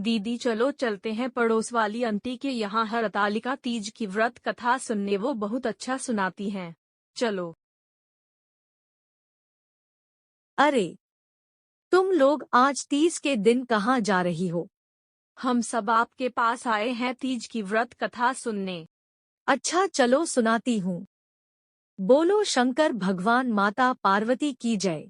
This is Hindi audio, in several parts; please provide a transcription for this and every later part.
दीदी चलो चलते हैं पड़ोस वाली आंटी के यहाँ हरतालिका तीज की व्रत कथा सुनने, वो बहुत अच्छा सुनाती हैं। चलो। अरे, तुम लोग आज तीज के दिन कहाँ जा रही हो? हम सब आपके पास आए हैं तीज की व्रत कथा सुनने। अच्छा चलो सुनाती हूँ। बोलो शंकर भगवान माता पार्वती की जय।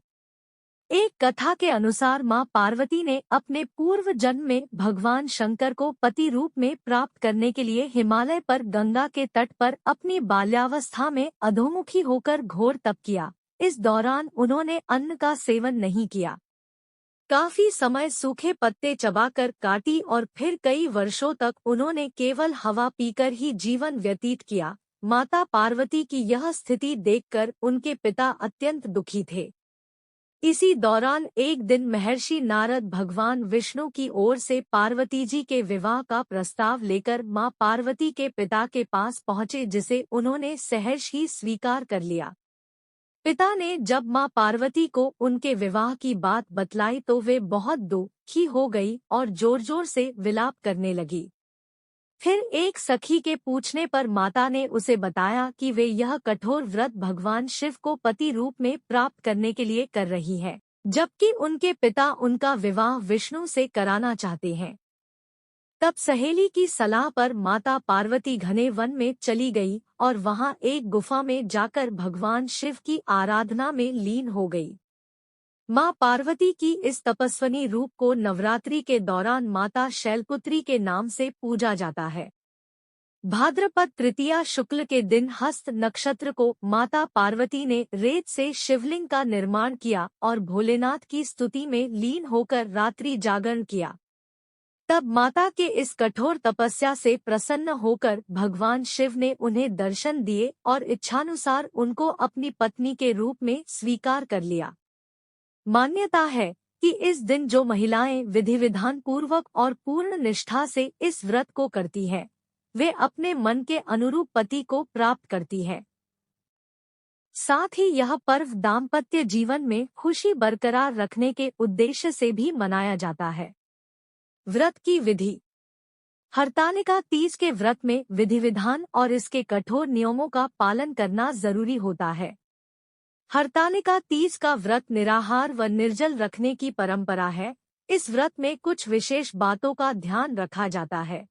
एक कथा के अनुसार माँ पार्वती ने अपने पूर्व जन्म में भगवान शंकर को पति रूप में प्राप्त करने के लिए हिमालय पर गंगा के तट पर अपनी बाल्यावस्था में अधोमुखी होकर घोर तप किया। इस दौरान उन्होंने अन्न का सेवन नहीं किया। काफी समय सूखे पत्ते चबाकर काटी और फिर कई वर्षों तक उन्होंने केवल हवा पीकर ही जीवन व्यतीत किया। माता पार्वती की यह स्थिति देखकर उनके पिता अत्यंत दुखी थे। इसी दौरान एक दिन महर्षि नारद भगवान विष्णु की ओर से पार्वती जी के विवाह का प्रस्ताव लेकर मां पार्वती के पिता के पास पहुंचे, जिसे उन्होंने सहर्ष ही स्वीकार कर लिया। पिता ने जब मां पार्वती को उनके विवाह की बात बतलाई तो वे बहुत दुखी हो गई और जोर जोर से विलाप करने लगी। फिर एक सखी के पूछने पर माता ने उसे बताया कि वे यह कठोर व्रत भगवान शिव को पति रूप में प्राप्त करने के लिए कर रही है, जबकि उनके पिता उनका विवाह विष्णु से कराना चाहते हैं। तब सहेली की सलाह पर माता पार्वती घने वन में चली गई और वहां एक गुफा में जाकर भगवान शिव की आराधना में लीन हो गई। मां पार्वती की इस तपस्विनी रूप को नवरात्रि के दौरान माता शैलपुत्री के नाम से पूजा जाता है। भाद्रपद तृतीया शुक्ल के दिन हस्त नक्षत्र को माता पार्वती ने रेत से शिवलिंग का निर्माण किया और भोलेनाथ की स्तुति में लीन होकर रात्रि जागरण किया। तब माता के इस कठोर तपस्या से प्रसन्न होकर भगवान शिव ने उन्हें दर्शन दिए और इच्छानुसार उनको अपनी पत्नी के रूप में स्वीकार कर लिया। मान्यता है कि इस दिन जो महिलाएं विधि विधान पूर्वक और पूर्ण निष्ठा से इस व्रत को करती हैं, वे अपने मन के अनुरूप पति को प्राप्त करती है। साथ ही यह पर्व दाम्पत्य जीवन में खुशी बरकरार रखने के उद्देश्य से भी मनाया जाता है। व्रत की विधि। हरतालिका तीज के व्रत में विधि विधान और इसके कठोर नियमों का पालन करना जरूरी होता है। हरतालिका तीज का व्रत निराहार व निर्जल रखने की परंपरा है। इस व्रत में कुछ विशेष बातों का ध्यान रखा जाता है।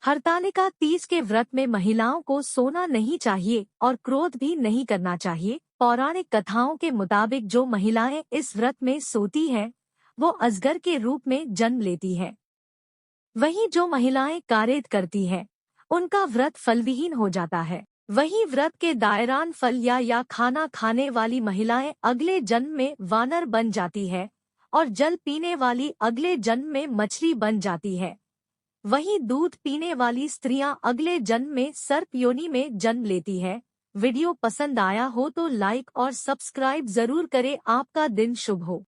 हरतालिका तीज के व्रत में महिलाओं को सोना नहीं चाहिए और क्रोध भी नहीं करना चाहिए। पौराणिक कथाओं के मुताबिक जो महिलाएं इस व्रत में सोती हैं, वो अजगर के रूप में जन्म लेती हैं। वहीं जो महिलाएं कारेत करती हैं, उनका व्रत फलविहीन हो जाता है। वहीं व्रत के दायरान फल या खाना खाने वाली महिलाएं अगले जन्म में वानर बन जाती है और जल पीने वाली अगले जन्म में मछली बन जाती है। वहीं दूध पीने वाली स्त्रियां अगले जन्म में सर्प योनि में जन्म लेती है। वीडियो पसंद आया हो तो लाइक और सब्सक्राइब जरूर करें। आपका दिन शुभ हो।